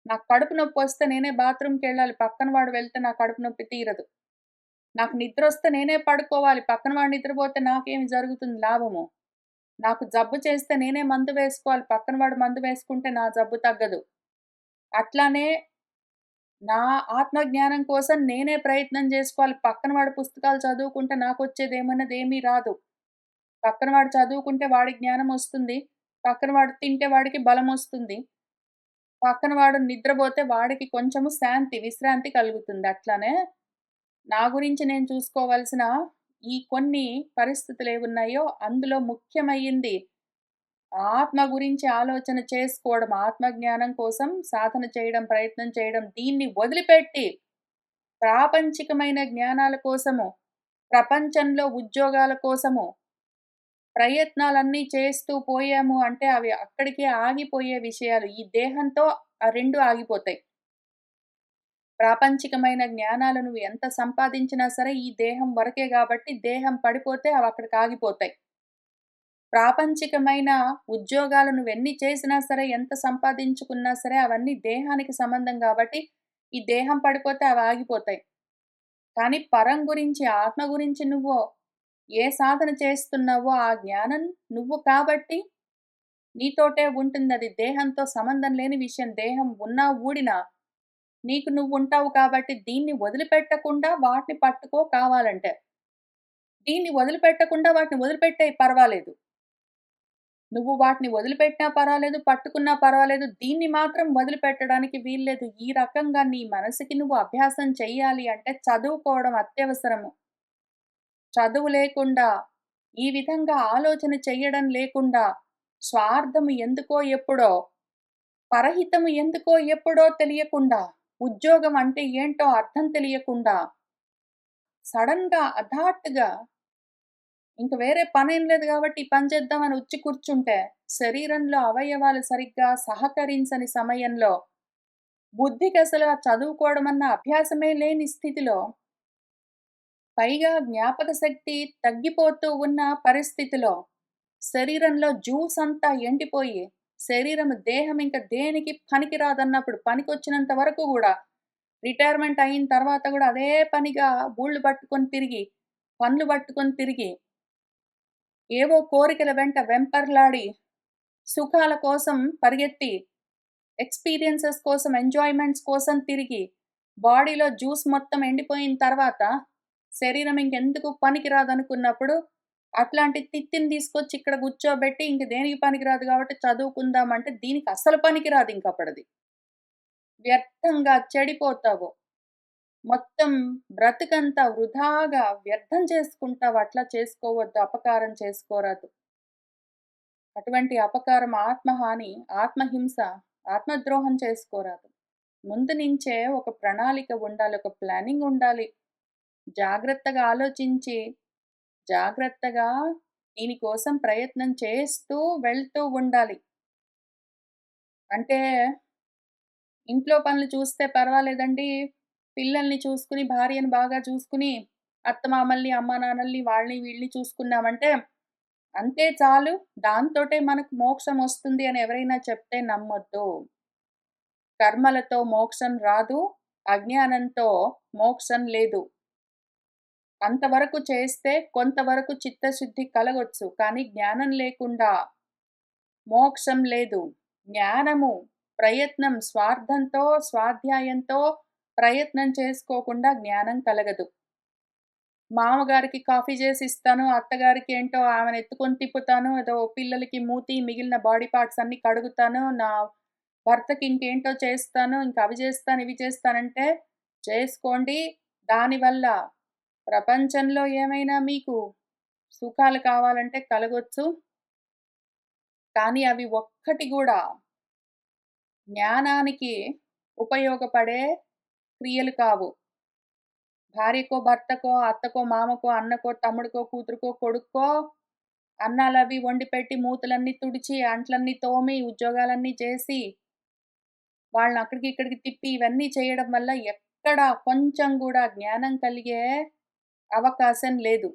నాకు కడుపు నొప్పొస్తే నేనే బాత్రూమ్‌కెళ్ళాలి. పక్కన వాడు వెళ్తే నా కడుపు నొప్పి తీరదు. నాకు నిద్రొస్తే నేనే పడుకోవాలి. పక్కన వాడు నిద్రపోతే నాకేమి జరుగుతుంది లాభము? నాకు జబ్బు చేస్తే నేనే మందు వేసుకోవాలి. పక్కన వాడు మందు వేసుకుంటే నా జబ్బు తగ్గదు. అట్లానే నా ఆత్మజ్ఞానం కోసం నేనే ప్రయత్నం జేసుకోవాలి. పక్కన వాడు పుస్తకాలు చదువుకుంటే నాకొచ్చేదేమన్నదేమీ రాదు. పక్కన వాడు చదువుకుంటే వాడికి జ్ఞానమొస్తుంది. పక్కన వాడు తింటే వాడికి బలమొస్తుంది. పక్కన వాడు నిద్రబోతే వాడికి కొంచెము విశ్రాంతి కలుగుతుంది. అట్లానే నా గురించి నేను చూసుకోవాల్సిన ఈ కొన్ని పరిస్థితులేవున్నాయో అందులో ముఖ్యమయ్యింది ఆత్మ గురించి ఆలోచన చేసుకోవడం, ఆత్మజ్ఞానం కోసం సాధన చేయడం, ప్రయత్నం చేయడం. దీన్ని వదిలిపెట్టి ప్రాపంచికమైన జ్ఞానాల కోసము, ప్రపంచంలో ఉద్యోగాల కోసము ప్రయత్నాలన్నీ చేస్తూ పోయాము అంటే అవి అక్కడికే ఆగిపోయే విషయాలు. ఈ దేహంతో ఆ 2 ఆగిపోతాయి. ప్రాపంచికమైన జ్ఞానాలు నువ్వు ఎంత సంపాదించినా సరే ఈ దేహం వరకే గాబట్టి దేహం పడిపోతే అవి అక్కడికి ఆగిపోతాయి. ప్రాపంచికమైన ఉద్యోగాలు నువ్వెన్ని చేసినా సరే, ఎంత సంపాదించుకున్నా సరే అవన్నీ దేహానికి సంబంధం గాబట్టి ఈ దేహం పడిపోతే అవి ఆగిపోతాయి. కానీ పరం గురించి, ఆత్మ గురించి నువ్వు ఏ సాధన చేస్తున్నావో ఆ జ్ఞానం నువ్వు కాబట్టి నీతోటే ఉంటుందది. దేహంతో సంబంధం లేని విషయం. దేహం ఉన్నా, ఊడినా నీకు నువ్వుంటావు కాబట్టి దీన్ని వదిలిపెట్టకుండా వాటిని పట్టుకో కావాలంటే. దీన్ని వదిలిపెట్టకుండా వాటిని వదిలిపెట్టేయి పర్వాలేదు. నువ్వు వాటిని వదిలిపెట్టినా పర్వాలేదు, పట్టుకున్నా పర్వాలేదు. దీన్ని మాత్రం వదిలిపెట్టడానికి వీల్లేదు. ఈ రకంగా నీ మనసుకి నువ్వు అభ్యాసం చెయ్యాలి అంటే చదువుకోవడం అత్యవసరము. చదువు లేకుండా, ఈ విధంగా ఆలోచన చెయ్యడం లేకుండా, స్వార్థము ఎందుకో ఎప్పుడో, పరహితము ఎందుకో ఎప్పుడో తెలియకుండా, ఉద్యోగం అంటే ఏంటో అర్థం తెలియకుండా, సడెన్‌గా హఠాత్తుగా ఇంక వేరే పనేం లేదు గాబట్టి ఈ పని చేద్దామని వచ్చి కూర్చుంటే, శరీరంలో అవయవాలు సరిగ్గా సహకరించని సమయంలో, బుద్ధికసలు ఆ చదువుకోవడమన్న అభ్యాసమే లేని స్థితిలో, పైగా జ్ఞాపక శక్తి తగ్గిపోతూ ఉన్న పరిస్థితిలో, శరీరంలో జ్యూస్ అంతా ఎండిపోయి, దేహం ఇంక దేనికి పనికిరాదన్నప్పుడు పనికొచ్చినంత వరకు గూడా, రిటైర్మెంట్ అయిన తర్వాత గూడా అదే పనిగా ఊళ్ళు పట్టుకొని తిరిగి, పనులు పట్టుకొని తిరిగి ఏవో కోరికల వెంట వెంపర్లాడి, సుఖాల కోసం పరిగెత్తి, ఎక్స్‌పీరియన్సెస్ కోసం, ఎంజాయ్‌మెంట్స్ కోసం తిరిగి, బాడీలో జ్యూస్ మొత్తం ఎండిపోయిన తర్వాత, శరీరం ఇంకెందుకు పనికిరాదనుకున్నప్పుడు, అట్లాంటి తిత్తిని తీసుకొచ్చి ఇక్కడ కూర్చోబెట్టి, ఇంక దేనికి పనికిరాదు కాబట్టి చదువుకుందామంటే, దీనికి అస్సలు పనికిరాదింకప్పుడది. వ్యర్థంగా చెడిపోతావో, మొత్తం బ్రతుకంతా వృధాగా వ్యర్థం చేసుకుంటావు. అట్లా చేసుకోవద్దు. అపకారం చేసుకోరాదు. అటువంటి అపకారం, ఆత్మహాని, ఆత్మహింస, ఆత్మద్రోహం చేసుకోరాదు. ముందు నుంచే ఒక ప్రణాళిక ఉండాలి. ఒక ప్లానింగ్ ఉండాలి. జాగ్రత్తగా ఆలోచించి, జాగ్రత్తగా దీనికోసం ప్రయత్నం చేస్తూ వెళ్తూ ఉండాలి. అంటే ఇంట్లో పనులు చూస్తే పర్వాలేదండి. పిల్లల్ని చూసుకొని, భార్యను బాగా చూసుకొని, అత్తమామల్ని, అమ్మానాన్నల్ని వాళ్ళని వీళ్ళని చూసుకున్నామంటే అంతే చాలు. దాంతోటే మనకు మోక్షమొస్తుంది అని ఎవరైనా చెప్తే నమ్మొద్దు. కర్మలతో మోక్షం రాదు. అజ్ఞానంతో మోక్షం లేదు. అంతవరకు చేస్తే కొంతవరకు చిత్తశుద్ధి కలగొచ్చు. కానీ జ్ఞానం లేకుండా మోక్షం లేదు. జ్ఞానము, ప్రయత్నం స్వార్థంతో, స్వాధ్యాయంతో ప్రయత్నం చేసుకోకుండా జ్ఞానం కలగదు. మామగారికి కాఫీ చేసిస్తాను. అత్తగారికి ఏంటో ఆమెనెత్తుకొని తిప్పుతాను. ఏదో పిల్లలకి మూతి, మిగిలిన బాడీ పార్ట్స్ అన్నీ కడుగుతాను. నా భర్తకి ఇంకేంటో చేస్తాను. ఇంక అవి చేస్తాను, ఇవి చేస్తానంటే చేసుకోండి. దానివల్ల ప్రపంచంలో ఏమైనా మీకు సుఖాలు కావాలంటే కలగొచ్చు. కానీ అవి ఒక్కటి గూడా జ్ఞానానికి ఉపయోగపడే క్రియలు కావు. భార్యకో, భర్తకో, అత్తకో, మామకో, అన్నకో, తమ్ముడికో, కూతురికో, కొడుక్కో అన్నాలవి వండిపెట్టి, మూతులన్నీ తుడిచి, అంట్లన్నీ తోమి, ఉద్యోగాలన్నీ చేసి, వాళ్ళని అక్కడికి, ఇక్కడికి తిప్పి ఇవన్నీ చేయడం వల్ల ఎక్కడ కొంచెం గూడా జ్ఞానం కలిగే అవకాశం లేదు.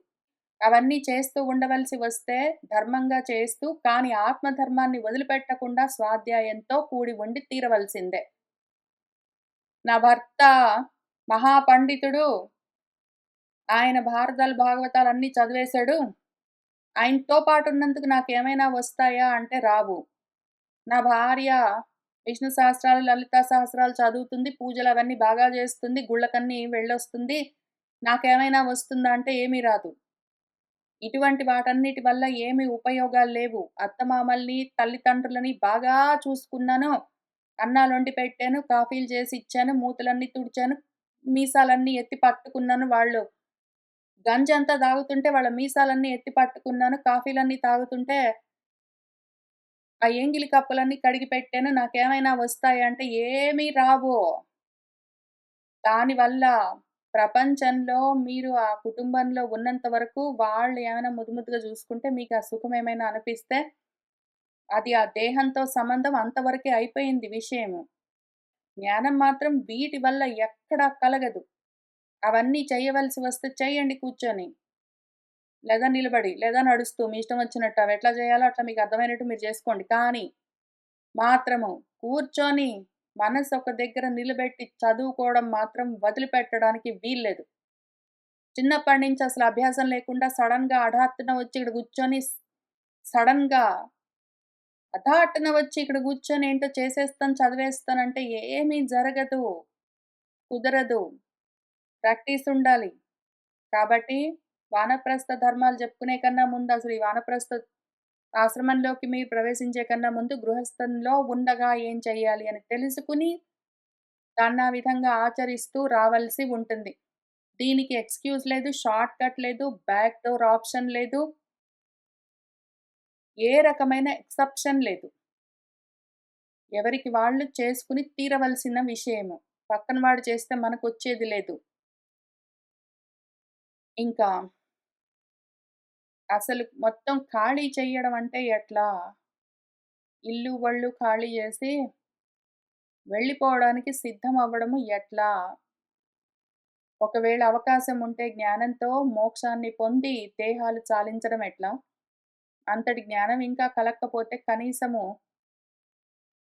అవన్నీ చేస్తూ ఉండవలసి వస్తే ధర్మంగా చేస్తూ, కానీ ఆత్మధర్మాన్ని వదిలిపెట్టకుండా స్వాధ్యాయంతో కూడి ఉండి తీరవలసిందే. నా భర్త మహాపండితుడు. ఆయన భారతాలు, భాగవతాలన్నీ చదివేశాడు. ఆయనతో పాటున్నందుకు నాకేమైనా వస్తాయా అంటే రావు. నా భార్య విష్ణు సహస్రాలు, లలితా సహస్రాలు చదువుతుంది. పూజలవన్నీ బాగా జేస్తుంది. గుళ్ళకన్నీ వెళ్ళొస్తుంది. నాకేమైనా వస్తుందా అంటే ఏమీ రాదు. ఇటువంటి వాటన్నిటి వల్ల ఏమి ఉపయోగాలు లేవు. అత్తమామల్ని, తల్లిదండ్రులని బాగా చూసుకున్నాను. అన్నాలొండి పెట్టాను. కాఫీలు చేసి ఇచ్చాను. మూతులన్నీ తుడిచాను. మీసాలన్నీ ఎత్తి పట్టుకున్నాను. వాళ్ళు గంజంతా తాగుతుంటే వాళ్ళ మీసాలన్నీ ఎత్తి పట్టుకున్నాను. కాఫీలన్నీ తాగుతుంటే ఆ ఎంగిలి కప్పులన్నీ కడిగి పెట్టాను. నాకేమైనా వస్తాయా అంటే ఏమీ రావు. దానివల్ల ప్రపంచంలో మీరు ఆ కుటుంబంలో ఉన్నంత వరకు వాళ్ళు ఏమైనా ముద్దు ముద్దుగా చూసుకుంటే మీకు ఆ సుఖం ఏమైనా అనిపిస్తే అది ఆ దేహంతో సంబంధం అంతవరకే అయిపోయింది విషయము. జ్ఞానం మాత్రం వీటి వల్ల ఎక్కడా కలగదు. అవన్నీ చేయవలసి వస్తే చేయండి కూర్చొని. లేదా నిలబడి, లేదా నడుస్తూ మీ ఇష్టం వచ్చినట్టు. అవెట్లా చేయాలో అట్లా మీకు అర్థమైనట్టు మీరు చేసుకోండి. కానీ మాత్రము కూర్చొని మనసు ఒక దగ్గర నిలబెట్టి చదువుకోవడం మాత్రం వదిలిపెట్టడానికి వీల్లేదు. చిన్నప్పటి నుంచి అసలు అభ్యాసం లేకుండా సడెన్‌గా హఠాత్తున వచ్చి ఇక్కడ కూర్చొని సడెన్‌గా హఠాట్టున వచ్చి ఇక్కడ కూర్చొని ఏంటో చేసేస్తాను, చదివేస్తానంటే ఏమీ జరగదు. కుదరదు. ప్రాక్టీస్ ఉండాలి. కాబట్టి వానప్రస్థ ధర్మాలు చెప్పుకునే కన్నా ముందు అసలు ఈ వానప్రస్థ ఆశ్రమంలోకి మీరు ప్రవేశించే కన్నా ముందు గృహస్థంలో ఉండగా ఏం చేయాలి అని తెలుసుకుని, దాన్ని ఆ విధంగా ఆచరిస్తూ రావలసి ఉంటుంది. దీనికి ఎక్స్‌క్యూజ్ లేదు, షార్ట్ కట్ లేదు, బ్యాక్ డోర్ ఆప్షన్ లేదు. ఏ రకమైన ఎక్సెప్షన్ లేదు. ఎవరికి వాళ్ళు చేసుకుని తీరవలసిన విషయము. పక్కన వాడు చేస్తే మనకొచ్చేది లేదు. ఇంకా అసలు మొత్తం ఖాళీ చెయ్యడం అంటే ఎట్లా? ఇల్లు, ఒళ్ళు ఖాళీ జేసి వెళ్ళిపోవడానికి సిద్ధమవ్వడము ఎట్లా? ఒకవేళ అవకాశం ఉంటే జ్ఞానంతో మోక్షాన్ని పొంది దేహాలు చాలించడం ఎట్లా? అంతటి జ్ఞానం ఇంకా కలక్కపోతే కనీసము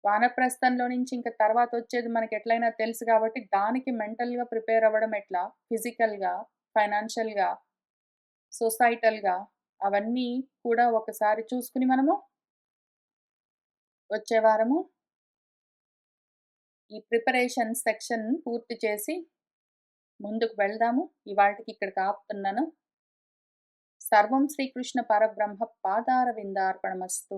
వానప్రస్థంలో నుంచి ఇంక తర్వాతొచ్చేది మనకెట్లైనా తెలుసు గాబట్టి దానికి మెంటల్‌గా ప్రిపేర్ అవ్వడం ఎట్లా? ఫిజికల్‌గా, ఫైనాన్షియల్‌గా, సొసైటల్‌గా అవన్నీ కూడా ఒకసారి చూసుకొని మనము వచ్చే వారము ఈ ప్రిపరేషన్ సెక్షన్ పూర్తి చేసి ముందుకు వెళ్దాము. ఇవాల్టికి ఇక్కడికి ఆపుతున్నాను. సర్వం శ్రీకృష్ణ పరబ్రహ్మ పాదారవిందార్పణమస్తు.